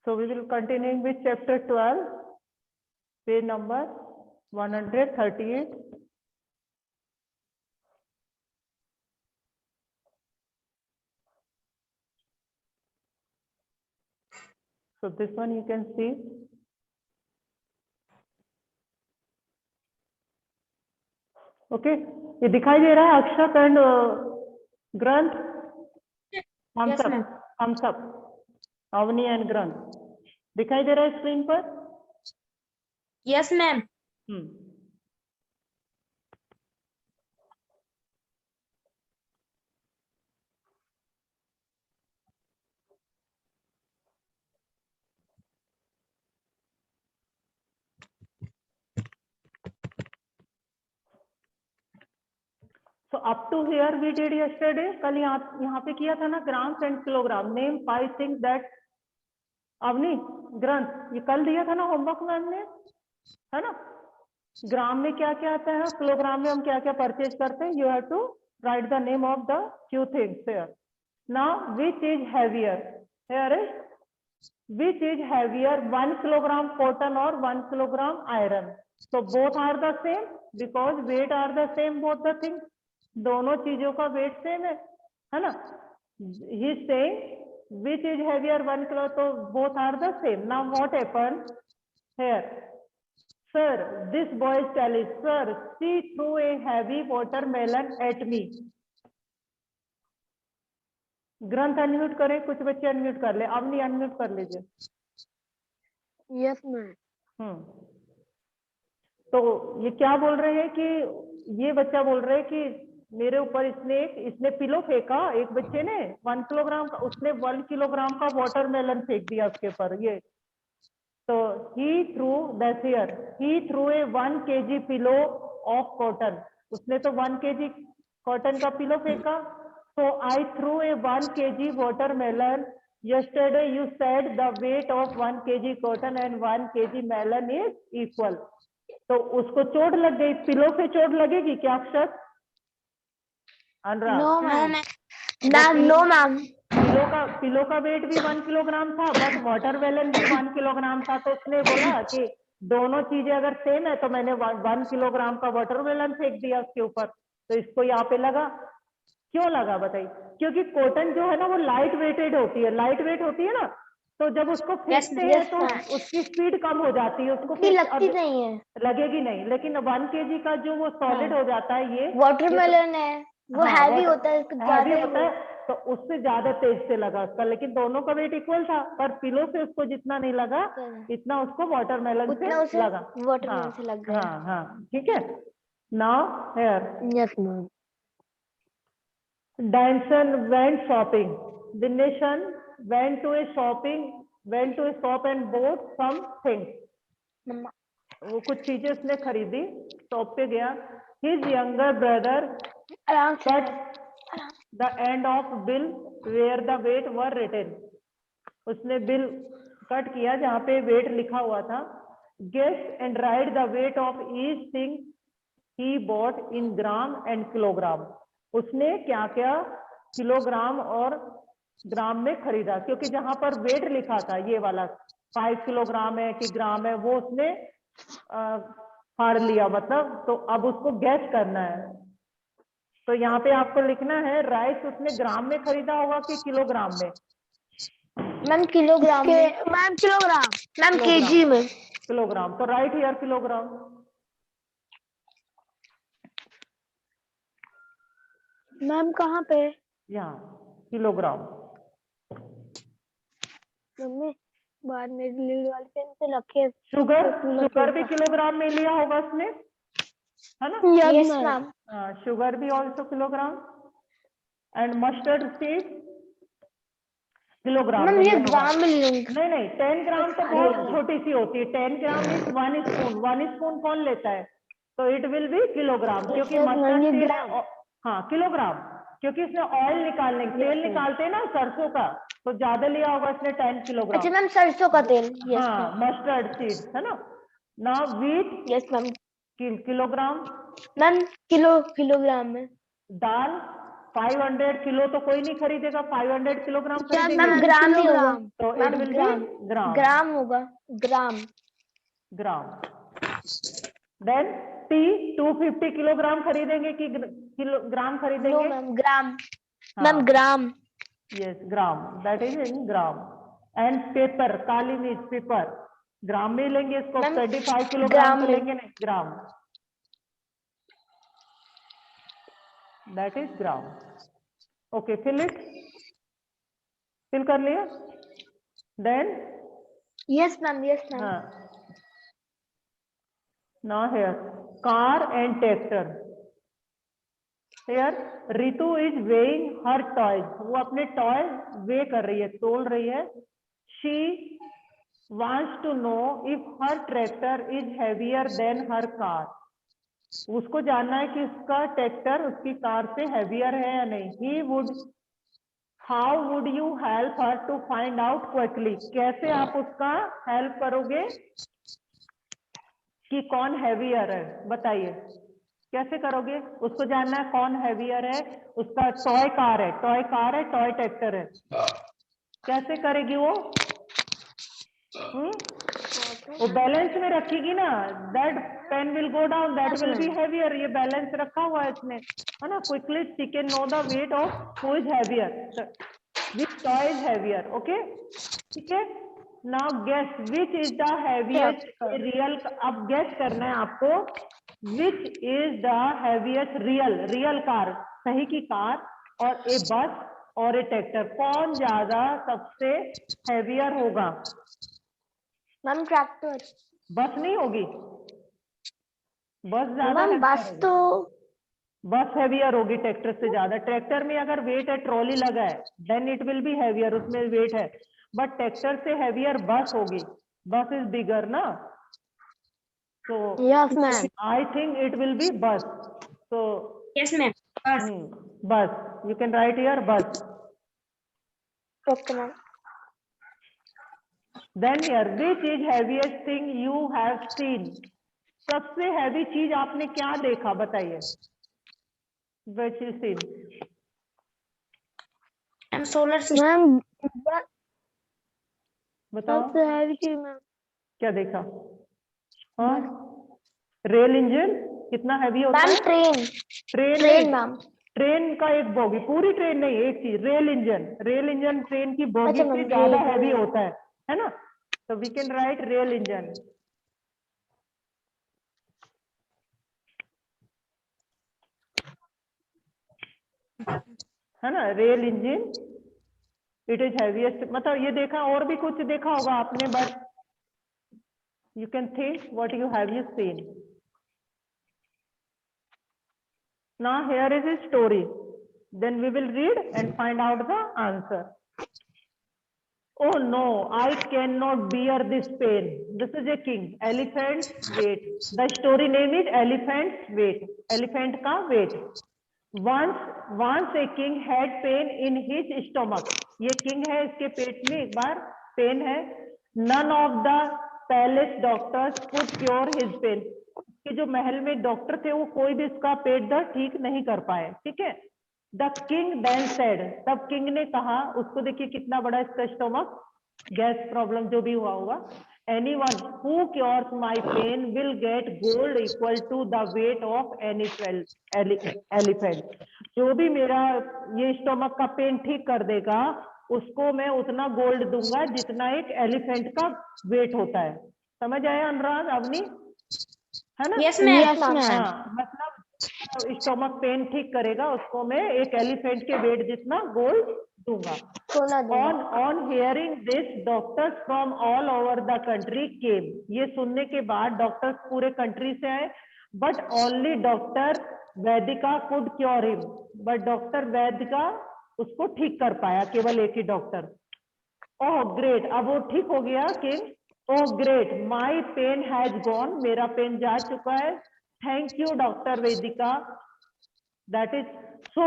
So we will continue with chapter 12, page number 138. So this one you can see. Okay, ये दिखाई दे रहा है अक्षत and ग्रंथ? हम सब अवनी एंड ग्रंथ दिखाई दे रहा है स्क्रीन पर? Yes ma'am. So up to here we did yesterday. कल यहाँ पे किया था ना grams and kilogram. Name 5 things that Avani ग्रंथ ये कल दिया था ना होमवर्क मैम ने, है ना? ग्राम में क्या क्या आता है, किलोग्राम में हम क्या क्या परचेज करते हैं. You have to write the name of the few things here. Now which is heavier? Here is which is heavier, 1 kilogram cotton or 1 kilogram iron? So both are the same because weight are the same both the things. दोनों चीजों का weight same है ना? He is saying which is heavier 1 kilo, तो both are the same. Now what happened here? Sir, this boy is telling, sir, see through a heavy watermelon at me. ग्रंथ unmute करें, कुछ बच्चे unmute कर ले. अब नहीं अनम्यूट कर लीजिए. Yes ma'am. तो ये क्या बोल रहे हैं कि ये बच्चा बोल रहे हैं कि मेरे ऊपर इसने पिलो फेंका. एक बच्चे ने 1 किलोग्राम का, उसने 1 किलोग्राम का वाटरमेलन फेंक दिया उसके ऊपर. ये तो he threw a 1 kg pillow of cotton. उसने तो 1 kg कॉटन का पिलो फेंका. So I threw a 1 kg watermelon. Yesterday you said the weight of 1 kg cotton and 1 kg melon is equal. तो उसको चोट लग गई. पिलो से चोट लगेगी क्या अक्षर? अनुराग? No ma'am. पिलो का वेट भी 1 किलोग्राम था, बट वाटरमेलन भी 1 किलोग्राम था. तो उसने बोला कि दोनों चीजें अगर सेम है तो मैंने 1 किलोग्राम का वाटरमेलन फेंक दिया उसके ऊपर. तो इसको यहाँ पे लगा. क्यों लगा बताइए? क्योंकि कॉटन जो है ना वो लाइट वेटेड होती है. लाइट वेट होती है ना, तो जब उसको फेंकते हैं तो उसकी स्पीड कम हो जाती है. उसको लगती नहीं है, लगेगी नहीं. लेकिन 1 kg का जो वो सॉलिड हो जाता है, ये वाटरमेलन है वो हैवी होता है, हैवी होता है, तो उससे ज्यादा तेज से लगा उसका. लेकिन दोनों का वेट इक्वल था, पर पिलो से उसको जितना नहीं लगा इतना उसको वाटरमेलन से लगा. वाटरमेलन से लग गया. हाँ, ठीक है. Now here yes ma'am. Danson went shopping. Dinesan went to a shop and bought some things. वो कुछ चीजें उसने खरीदी, शॉप पे गया. His younger brother cut the end of bill where the weight were written. उसने बिल कट किया जहाँ पे वेट लिखा हुआ था. Guess and write the weight of each thing he bought in gram and kilogram. उसने क्या क्या किलोग्राम और ग्राम में खरीदा, क्योंकि जहां पर वेट लिखा था ये वाला 5 किलोग्राम है कि ग्राम है, वो उसने फाड़ लिया मतलब. तो अब उसको गैस करना है. तो यहाँ पे आपको लिखना है राइस उसने ग्राम में खरीदा होगा कि किलोग्राम में? मैम किलोग्राम में. Ma'am kilogram. मैम केजी में. किलोग्राम. तो राइट हियर किलोग्राम. मैम कहाँ पे? यहाँ किलोग्राम. मम्मी बाद में लीड वाले पेन से रखे. शुगर भी किलोग्राम में लिया होगा उसने, है ना? Yes ma'am. शुगर भी also kilogram. And mustard seed kilogram में. ये ग्राम में लूंगी. नहीं 10 ग्राम तो बहुत छोटी सी होती है. 10 ग्राम इज 1 स्पून कौन लेता है? तो इट विल बी किलोग्राम, क्योंकि मस्टर्ड सीड है. हाँ किलोग्राम, क्योंकि इसमें ऑयल निकालने, तेल निकालते हैं ना सरसों का, तो ज्यादा लिया होगा इसने 10 किलोग्राम. अच्छा मैम सरसों का तेल. हाँ मस्टर्ड सीड है ना. Now wheat. Yes ma'am. Kilogram. Ma'am kilogram में. दाल 500 किलो तो कोई नहीं खरीदेगा, 500 किलोग्राम मैम खरीदेंगे, ग्राम ही होगा, तो it ma'am will be gram, gram. Gram होगा, gram. Gram. Then tea 250 kilogram खरीदेंगे कि किलोग्राम नो खरीदेंगे? मैम ग्राम, हाँ, ma'am gram. Yes gram, that is in gram. And pepper, काली मिर्च, पेपर ग्राम में ही लेंगे इसको, मैम 25 किलोग्राम ग्राम तो में। लेंगे नहीं, gram, that is gram. Okay, fill it, fill कर लिया? Then yes ma'am, yes ma'am. हाँ, now here car and tractor, here Ritu is weighing her toys, वो अपने टॉय वे कर रही है, तोल रही है। she wants to know if her tractor is heavier than her car, उसको जानना है कि उसका ट्रैक्टर उसकी कार से हैवियर है या नहीं। he would, how would you help her to find out quickly, कैसे आप उसका हेल्प करोगे कि कौन हैवियर है, बताइए कैसे करोगे? उसको जानना है कौन हैवियर है, उसका टॉय कार है, टॉय कार है, टॉय ट्रैक्टर है, कैसे करेगी वो? वो बैलेंस में रखेगी ना, that pen will go down, that will be heavier, ये बैलेंस रखा हुआ है इसने, है ना। Quickly she can know the weight of who is heavier, which toy is heavier, okay, ठीक है। Now guess which is the heaviest real, अब गेस करना है आपको, which is the heaviest real, real car, सही की कार, और ए बस और ए ट्रैक्टर, कौन ज्यादा सबसे हैवियर होगा? Ma'am tractor. बस नहीं होगी, बस ज्यादा मैम बस हैवियर तो, होगी, बस हैवियर होगी ट्रैक्टर से ज्यादा। ट्रैक्टर में अगर वेट है, ट्रॉली लगा है, then it will be heavier, उसमें वेट है, बट ट्रैक्टर से हैवियर बस होगी, बस इज बिगर ना, so yes ma'am, I think it will be bus, so yes ma'am, bus. bus, you can write here bus। Okay ma'am. then here which is heaviest thing you have seen, सबसे heavy चीज आपने क्या देखा, बताइए, which is seen, ma'am solar system. Ma'am बताओ सबसे heavy चीज ma'am, क्या देखा? हाँ, रेल इंजन कितना हैवी होता है? Ma'am train, train train ma'am. Train का एक बोगी, पूरी ट्रेन नहीं, एक चीज, rail engine, rail engine train की बोगी अच्छा से मैम, ज्यादा हैवी होता है ना, तो we can write rail engine, है ना, rail engine it is heaviest, मतलब ये देखा, और भी कुछ देखा होगा आपने, but you can think what you have you seen. Now here is a story, then we will read and find out the answer. Oh no, I cannot bear this pain. This is a king, elephant's weight. The story name is elephant's weight, elephant का weight. Once a king had pain in his stomach. ये king है, इसके पेट में एक बार pen है. None of the palace doctors could cure his pain. कि जो महल में डॉक्टर थे वो कोई भी इसका पेट दर्द ठीक नहीं कर पाए, ठीक है। द किंग देन सेड, तब किंग ने कहा, उसको देखिए कितना बड़ा इसका स्टोमक, गैस प्रॉब्लम जो भी हुआ होगा, anyone who cures my pain will get gold equal to the weight of any elephant, जो भी मेरा ये स्टोमक का पेन ठीक कर देगा उसको मैं उतना गोल्ड दूंगा जितना एक एलिफेंट का वेट होता है। समझ आया अनुराग, अवनी, है ना? Yes ma'am. हाँ, मतलब स्टोमक पेन ठीक करेगा उसको मैं एक एलिफेंट के वेट जितना गोल्ड दूंगा। On hearing this doctors from all over the country came, ये सुनने के बाद डॉक्टर्स पूरे कंट्री से आए, but only doctor Vaidika could cure him, but doctor Vaidika उसको ठीक कर पाया, केवल एक ही डॉक्टर। ओह ग्रेट, अब वो ठीक हो गया king. Oh great, my pain has gone, मेरा पेन जा चुका है, thank you doctor Vedika, that is so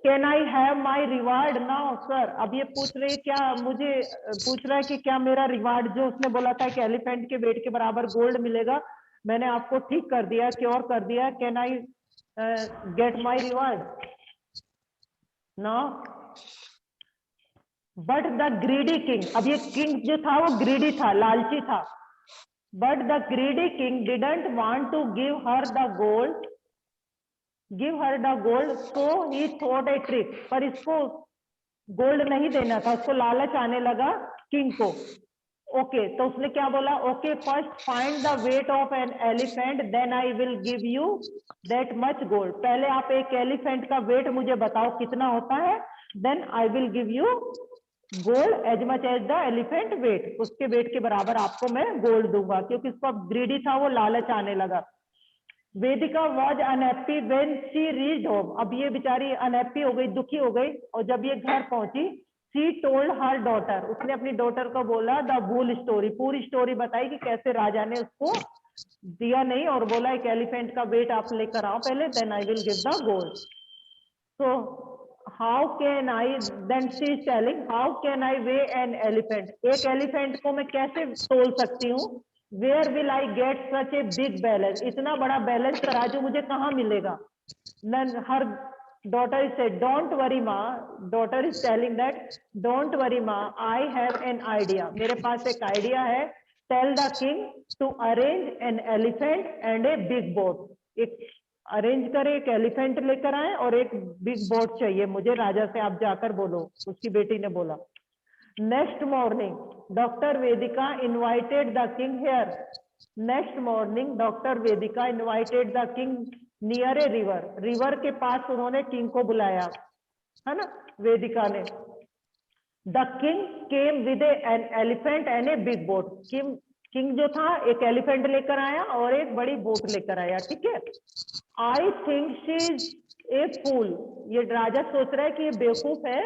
can I have my reward now sir. अब ये पूछ रहे क्या, मुझे पूछ रहा है कि क्या मेरा रिवार्ड, जो उसने बोला था कि एलिफेंट के वेट के बराबर गोल्ड मिलेगा, मैंने आपको ठीक कर दिया, क्योर कर दिया, can I get my reward? Now but the greedy king, अब ये किंग जो था वो ग्रीडी था, लालची था। But the greedy king didn't want to give her the gold, so he thought a trick, पर इसको गोल्ड नहीं देना था, उसको लालच आने लगा किंग को। ओके तो उसने क्या बोला, okay first find the weight of an elephant then I will give you that much gold, पहले आप एक एलिफेंट का वेट मुझे बताओ कितना होता है, then I will give you gold as much as the elephant weight, उसके वेट के बराबर आपको मैं गोल्ड दूंगा, क्योंकि इसको ग्रीडी था, वो लालच आने लगा। Vedika was unhappy when she reached home, अब ये बेचारी अनहैप्पी हो गई, दुखी हो गई, और जब ये घर पहुंची, शी टोल्ड हर डॉटर, उसने अपनी डॉटर को बोला द वूल स्टोरी, पूरी स्टोरी बताई कि कैसे राजा ने उसको दिया नहीं और बोला एक एलिफेंट का वेट आप लेकर आओ पहले, then I will give the gold. So how can I, then she is telling how can I weigh an elephant, एक एलिफेंट को मैं कैसे तोल सकती हूँ, where will I get such a big balance, इतना बड़ा बैलेंस तराजू मुझे कहाँ मिलेगा। Then her daughter is said, don't worry ma, daughter is telling that don't worry ma, I have an idea, मेरे पास एक आइडिया है, tell the king to arrange an elephant and a big boat, एक arrange करे, एक elephant लेकर आए और एक बिग बोट चाहिए मुझे, राजा से आप जाकर बोलो, उसकी बेटी ने बोला। Next morning doctor Vedika invited the king here, next morning doctor Vedika invited the king near a river, river के पास उन्होंने किंग को बुलाया, है ना, वेदिका ने। The king came with an elephant and a big boat, king जो था एक एलिफेंट लेकर आया और एक बड़ी बोट लेकर आया, ठीक है। I think she is a fool, ये राजा सोच रहा है कि ये बेवकूफ है।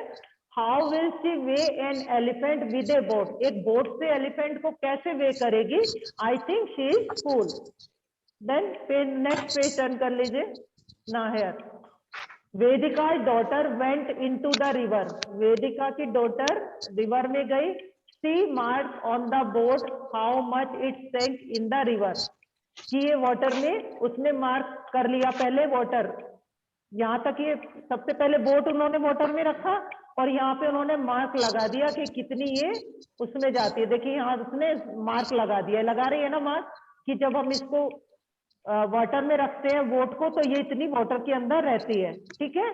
How will she weigh an elephant with a boat, एक बोट से एलिफेंट को कैसे वे करेगी, I think she is fool. Then next page turn कर लीजिए ना, here Vedika daughter went into the river, Vedika की डॉटर रिवर में गई। See mark on the boat how much it सैंक in the river, कि ये वाटर में उसने मार्क कर लिया पहले वाटर, यहाँ तक ये सबसे पहले बोट उन्होंने वाटर में रखा और यहाँ पे उन्होंने मार्क लगा दिया कि कितनी ये उसमें जाती है। देखिए यहाँ उसने मार्क लगा दिया, लगा रही है ना मार्क, कि जब हम इसको वाटर में रखते हैं बोट को तो ये इतनी वाटर के अंदर रहती है, ठीक है।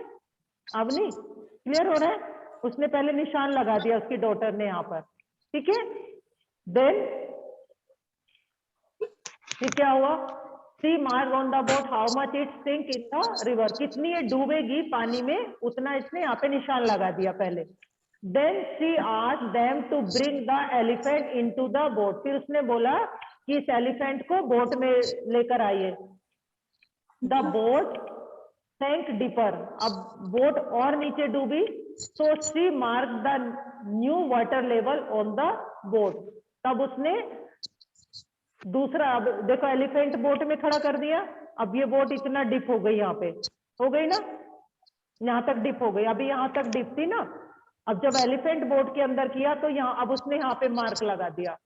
अब नहीं क्लियर हो रहा है, उसने पहले निशान लगा दिया उसकी डॉटर ने यहाँ पर, ठीक है। देन फिर क्या हुआ, see mark on the boat how much it sink in the river, कितनी ये डूबेगी पानी में उतना इसने यहाँ पे निशान लगा दिया पहले। Then she asked them to bring the elephant into the boat, फिर उसने बोला कि इस एलिफेंट को बोट में लेकर आइए। द बोट सैंक डीपर, अब बोट और नीचे डूबी, so she mark the new water level on the boat, तब उसने दूसरा, अब देखो एलिफेंट बोट में खड़ा कर दिया, अब ये बोट इतना डिप हो गई, यहाँ पे हो गई ना, यहाँ तक डिप हो गई, अभी यहाँ तक डिप थी ना, अब जब एलिफेंट बोट के अंदर किया तो यहाँ अब उसने यहाँ पे मार्क लगा दिया।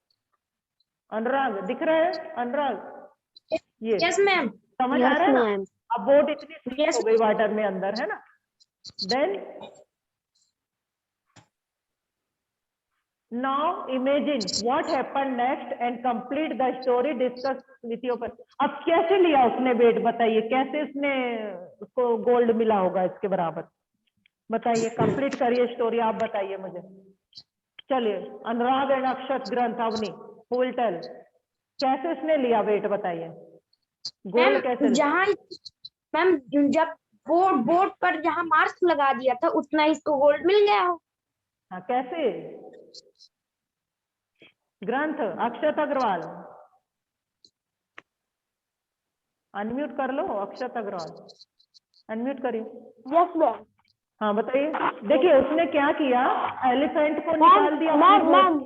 अनुराग दिख रहा है, अनुराग ये यस मैम, समझ आ रहा है ना, अब बोट इतनी डिप हो गई वाटर में अंदर, है ना। Then now imagine what happened next and complete the story discussed with your person। अब कैसे लिया उसने वेट, बताइए कैसे उसने उसको गोल्ड मिला होगा इसके बराबर, बताइए, कंप्लीट करिए स्टोरी, आप बताइए मुझे। चलिए अनुराग एंड अक्षत ग्रंथ अवनी फुल टेल, कैसे उसने लिया वेट, बताइए गोल्ड कैसे लिया? जहाँ मैम जब बोट पर जहाँ मार्क्स लगा दिया था उतना इसको गोल्ड मिल गया हो। हाँ कैसे? ग्रंथ अक्षत अग्रवाल अनम्यूट कर लो, अक्षत अग्रवाल अनम्यूट करिए। Yes ma'am. हाँ बताइए, देखिए उसने क्या किया, एलिफेंट को निकाल दिया। मैम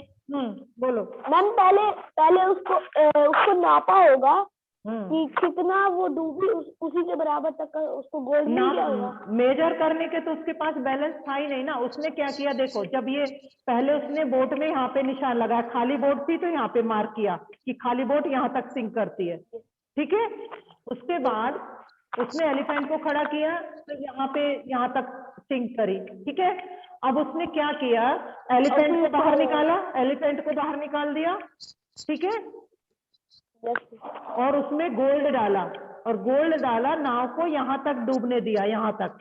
बोलो मैम, पहले उसको नापा होगा कि कितना वो डूबी, उसी के बराबर तक का उसको गोल्ड मिल गया होगा। मेजर करने के तो उसके पास बैलेंस था ही नहीं ना, उसने क्या किया, देखो जब ये पहले उसने बोट में यहाँ पे निशान लगाया, खाली बोट थी तो यहाँ पे मार्क किया कि खाली बोट यहाँ तक सिंक करती है, ठीक है। उसके बाद उसने एलिफेंट को खड़ा किया तो यहाँ पे यहाँ तक सिंक करी, ठीक है। अब उसने क्या किया, एलिफेंट को बाहर निकाला, एलिफेंट को बाहर निकाल दिया, ठीक है, और उसमें गोल्ड डाला, और गोल्ड डाला, नाव को यहाँ तक डूबने दिया, यहाँ तक।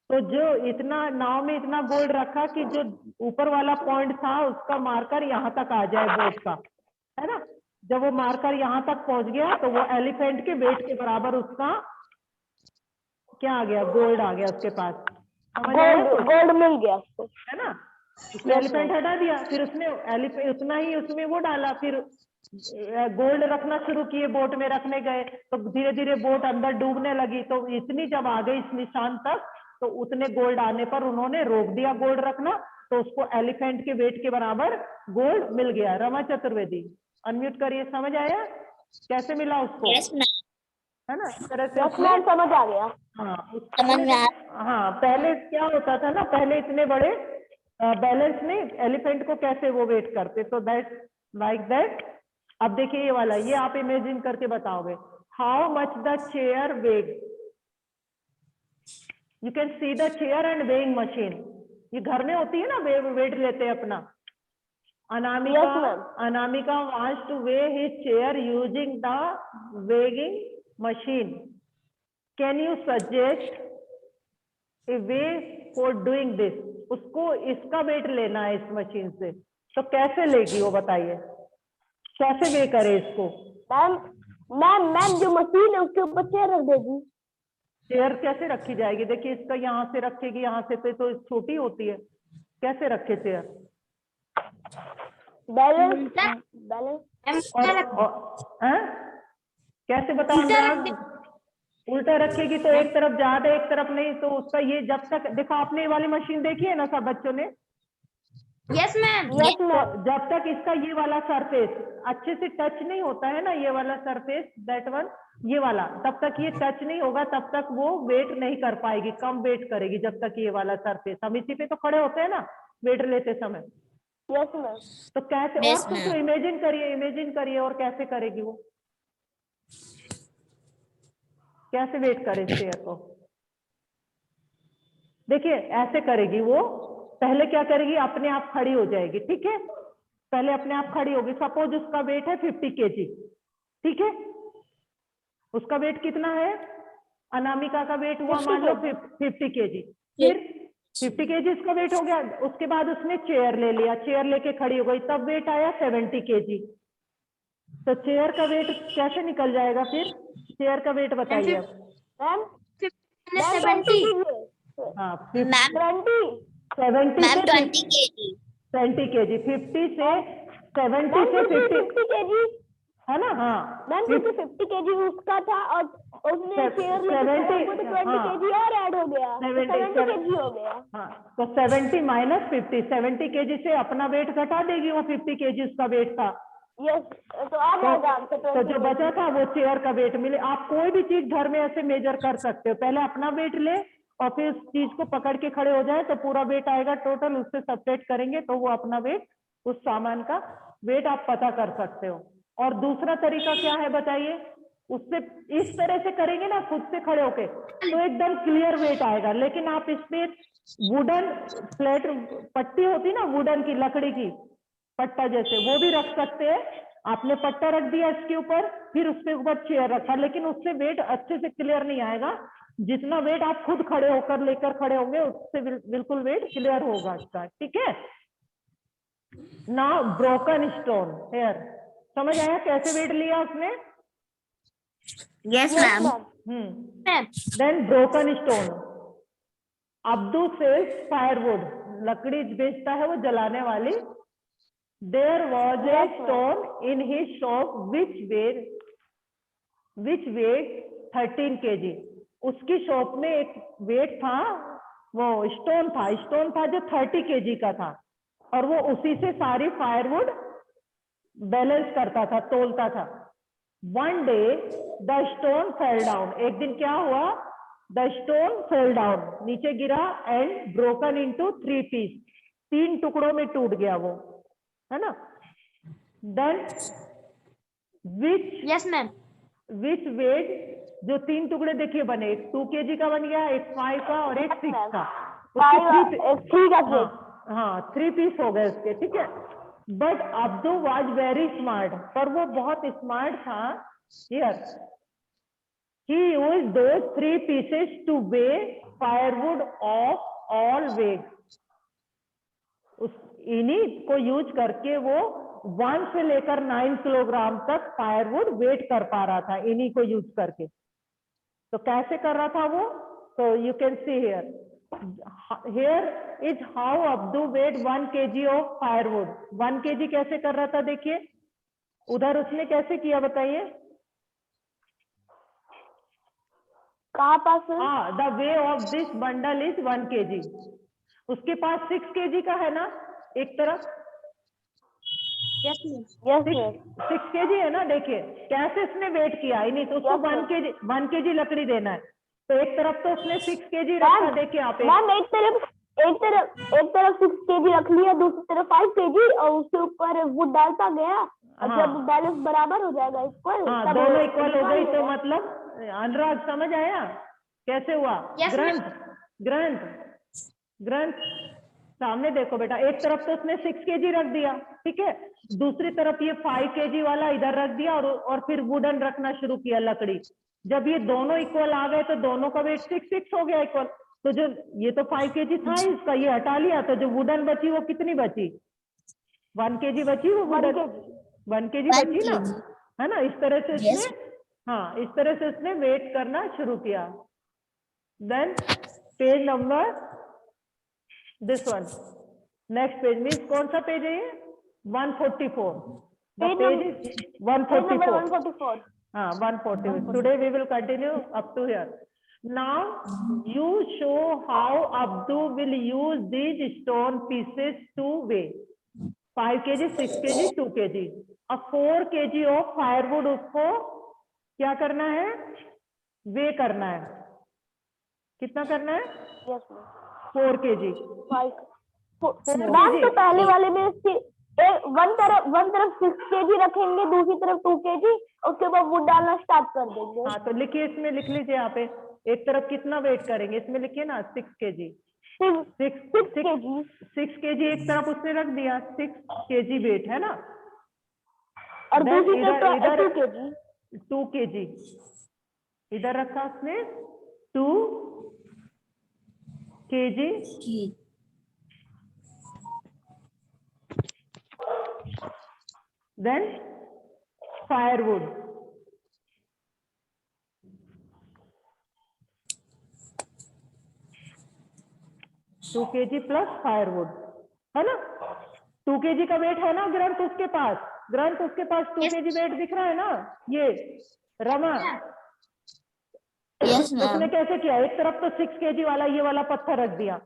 तो जो इतना नाव में इतना गोल्ड रखा कि जो ऊपर वाला पॉइंट था उसका मार्कर यहाँ तक आ जाए बोट का, है ना। जब वो मार्कर यहाँ तक पहुंच गया तो वो एलिफेंट के वेट के बराबर उसका क्या आ गया, गोल्ड आ गया उसके पास। गोल्ड मिल गया उसको, है ना। उसने एलिफेंट हटा दिया, फिर उसने एलिफेंट उतना ही उसमें वो डाला, फिर गोल्ड रखना शुरू किए, बोट में रखने गए तो धीरे धीरे बोट अंदर डूबने लगी। तो इतनी जब आ गई इस निशान तक तो उतने गोल्ड आने पर उन्होंने रोक दिया गोल्ड रखना, तो उसको एलिफेंट के वेट के बराबर गोल्ड मिल गया। रमा चतुर्वेदी अनम्यूट करिए। समझ आया कैसे मिला उसको? है ना, इस तरह से समझ आ गया। हाँ, पहले क्या होता था ना, पहले इतने बड़े बैलेंस में एलिफेंट को कैसे वो वेट करते, तो दैट लाइक दैट। अब देखिए ये वाला, ये आप इमेजिन करके बताओगे, हाउ मच द चेयर वेग। You can see the chair and weighing machine. ये घर में होती है ना, वेट लेते हैं अपना। Anamika wants to weigh his chair using the weighing machine. Can you suggest a way for doing this? उसको इसका वेट लेना है इस मशीन से, तो कैसे लेगी वो बताइए, कैसे वे करे इसको? मैम जो मशीन है उसके ऊपर चेयर रख देगी। चेयर कैसे रखी जाएगी? देखिए इसका यहाँ से रखेगी, यहाँ से तो छोटी होती है, कैसे रखे चेयर? बैलेंस कैसे बताओ? उल्टा रखेगी तो एक तरफ ज्यादा एक तरफ नहीं, तो उसका ये जब तक देखो, आपने ये वाली मशीन देखी है ना सब बच्चों ने? Yes ma'am. जब तक इसका ये वाला सरफेस अच्छे से टच नहीं होता है ना, ये वाला सरफेस, दैट वन, ये वाला, तब तक ये टच नहीं होगा, तब तक वो वेट नहीं कर पाएगी, कम वेट करेगी जब तक ये वाला सरफेस। हम इसी पे तो खड़े होते हैं ना वेट लेते समय। Yes ma'am. तो कैसे, और कुछ तो इमेजिन करिए और कैसे करेगी वो, कैसे वेट करे चेयर को? देखिए ऐसे करेगी वो, पहले क्या करेगी, अपने आप खड़ी हो जाएगी, ठीक है, पहले अपने आप खड़ी होगी। सपोज उसका वेट है 50 kg, ठीक है, उसका वेट कितना है? अनामिका का वेट हुआ मान लो 50 kg, फिर 50 kg उसका वेट हो गया। उसके बाद उसने चेयर ले लिया, चेयर लेके खड़ी हो गई, तब वेट आया 70 kg। तो चेयर का वेट कैसे निकल जाएगा फिर? चेयर का वेट बताइए मैम। 70 हाँ 70 से 20 kg, 50 से 70 से 50 kg है ना। हाँ मैम, 50 kg उसका था और उसने चेयर लेके तो 20 kg और ऐड हो गया, 70 kg हो गया। हाँ, तो 70 माइनस 50, 70 kg से अपना वेट घटा देगी, वो 50 kg उसका वेट था। यस, तो आ जाएगा आंसर। तो जो बचा था वो चेयर का वेट मिले। आप कोई भी चीज घर में ऐसे मेजर कर सकते हो, पहले अपना वेट ले और फिर उस चीज को पकड़ के खड़े हो जाए तो पूरा वेट आएगा टोटल, उससे सब्ट्रैक्ट करेंगे तो वो अपना वेट, उस सामान का वेट आप पता कर सकते हो। और दूसरा तरीका क्या है बताइए? उससे इस तरह से करेंगे ना खुद से खड़े होके तो एकदम क्लियर वेट आएगा, लेकिन आप इस पे वुडन फ्लैट पट्टी होती ना, वुडन की, लकड़ी की पट्टा जैसे, वो भी रख सकते हैं। आपने पट्टा रख दिया इसके ऊपर, फिर उसके ऊपर चेयर रखा, लेकिन उससे वेट अच्छे से क्लियर नहीं आएगा। जितना वेट आप खुद खड़े होकर लेकर खड़े होंगे उससे बिल्कुल वेट क्लियर होगा इसका, ठीक है। नाउ ब्रोकन स्टोन हेयर, समझ आया कैसे वेट लिया उसने? Yes ma'am. Then broken stone, Abdu sells firewood, लकड़ी बेचता है वो जलाने वाली। There was a stone in his shop which weighed 13 kg. उसकी शॉप में एक वेट था, वो स्टोन था जो 30 kg का था, और वो उसी से सारी फायरवुड बैलेंस करता था, तोलता था। One day the stone fell down. एक दिन क्या हुआ? The stone fell down, नीचे गिरा, and broken into 3 pieces. 3 टुकड़ों में टूट गया वो, है ना। देन विच वेट, जो 3 टुकड़े देखिए बने, एक 2 kg का बन गया, एक 5 का और एक 6 का। थ्री का केक। हाँ 3 पीस हो गए उसके, ठीक है। But Abdu was very smart, पर वो बहुत स्मार्ट था। Here he used those 3 pieces to weigh firewood of all weight. उस इन्हीं को यूज करके वो 1 से लेकर 9 किलोग्राम तक फायरवुड वेट कर पा रहा था, इन्हीं को यूज करके। तो कैसे कर रहा था वो? तो you can see here is how Abdu weight 1 kg of firewood. 1 kg कैसे कर रहा था देखिए, उधर उसने कैसे किया बताइए? कहाँ पास? हाँ, the way of this bundle is 1 kg। उसके पास 6 kg का है ना एक तरफ। यस 6 kg है ना। देखिए कैसे उसने वेट किया ही नहीं, तो उसको 1 kg लकड़ी देना है, तो एक तरफ तो उसने 6 kg रखा। देखिए आप मैम एक तरफ 6 kg रख लिया, दूसरी तरफ 5 kg, और उसके ऊपर वो डालता गया। और जब बैलेंस बराबर हो जाएगा इक्वल, हाँ दोनों इक्वल हो गई, तो मतलब अनुराग समझ आया कैसे हुआ? ग्रंथ सामने देखो बेटा, एक तरफ तो उसने 6 kg रख दिया, ठीक है, दूसरी तरफ ये 5 kg वाला इधर रख दिया, और फिर वुडन रखना शुरू किया लकड़ी। जब ये दोनों इक्वल आ गए तो दोनों का वेट 6 हो गया इक्वल। तो जो ये तो 5 kg था इसका, ये हटा लिया, तो जो वुडन बची वो कितनी बची? 1 kg बची, वो वुडन 1 kg बची ना, है ना। इस तरह से इसने हाँ इस तरह से उसने वेट करना शुरू किया। Then page number this one, next page means कौन सा पेज है ये? 144। Page is 144। हाँ 144। Today we will continue up to here. Now you show how Abdu will use these stone pieces to weigh 5 kg, 6 kg, 2 kg। अब 4 kg of firewood उसको क्या करना है? वे करना है। कितना करना है? 4 kg। मैम तो पहले वाले में वन तरफ 6 kg रखेंगे, दूसरी तरफ 2 kg, उसके बाद वो डालना स्टार्ट कर देंगे। हाँ तो लिखिए, इसमें लिख लीजिए यहाँ पे, एक तरफ कितना वेट करेंगे इसमें लिखिए ना, 6 kg। 6 kg एक तरफ उसने रख दिया, 6 kg वेट है ना, और दूसरी तरफ इधर 2 kg 2 kg इधर रखा उसने 2 kg। Then firewood 2 kg plus firewood, है ना। 2 kg का वेट है ना ग्रंथ उसके पास, 2 kg वेट दिख रहा है ना। ये रमा उसने कैसे किया? एक तरफ तो 6 kg वाला ये वाला पत्थर रख दिया,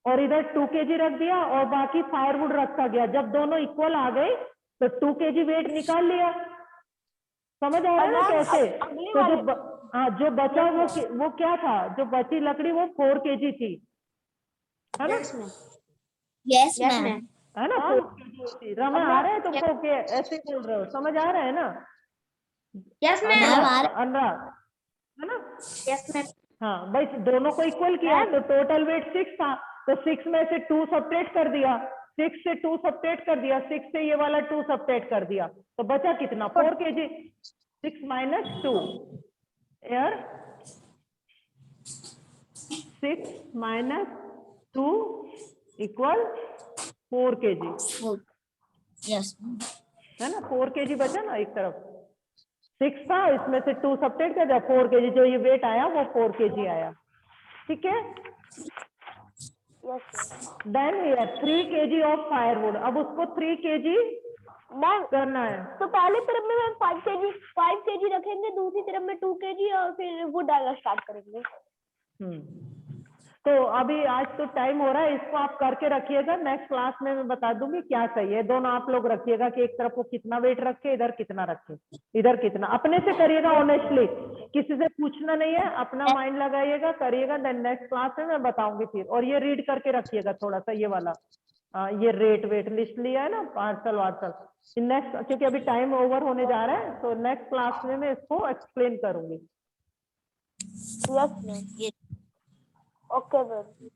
और इधर 2 kg रख दिया, और बाकी फायरवुड रखा गया। जब दोनों इक्वल आ गए तो 2 kg वेट निकाल लिया। समझ आ रहा है ना कैसे? तो जो बचा वो क्या था? जो बची लकड़ी वो 4 kg थी, है ना। Yes ma'am. है ना, 4 kg थी। रमा आ रहा है तुमको? के ऐसे बोल रहे हो? समझ आ रहा है ना? Yes ma'am. अनुराग है ना? Yes ma'am. हाँ भाई, दोनों को इक्वल किया तो टोटल वेट 6 था, तो 6 में से 2 सब्ट्रैक्ट कर दिया, 6 से 2 सब्ट्रैक्ट कर दिया, 6 से ये वाला 2 सब्ट्रैक्ट कर दिया, तो बचा कितना? 4 kg। 6 minus 2 here 6 minus 2 equal 4 kg, yes है ना। 4 kg बचा ना, एक तरफ 6 था, इसमें से 2 सब्ट्रैक्ट कर दिया, 4 kg। जो ये वेट आया वो 4 kg आया, ठीक है। Then here 3 kg of firewood. अब उसको 3 kg करना है। तो पहले तरफ में 5 kg रखेंगे, दूसरी तरफ में 2 kg, और फिर वो डालना स्टार्ट करेंगे। तो अभी आज तो टाइम हो रहा है, इसको आप करके रखिएगा। नेक्स्ट क्लास में मैं बता दूंगी क्या सही है। दोनों आप लोग रखिएगा कि एक तरफ वो कितना वेट रखे, इधर कितना रखे, इधर कितना। अपने से करिएगा ऑनेस्टली, किसी से पूछना नहीं है, अपना माइंड लगाइएगा, करिएगा। देन नेक्स्ट क्लास में मैं बताऊंगी फिर। और ये रीड करके रखिएगा थोड़ा सा, ये वाला ये रेट वेट लिस्ट लिया है ना, पार्सल वार्सल। नेक्स्ट, क्योंकि अभी टाइम ओवर होने जा रहा है, तो नेक्स्ट क्लास में मैं इसको एक्सप्लेन करूंगी। Yes ma'am. Okay ma'am.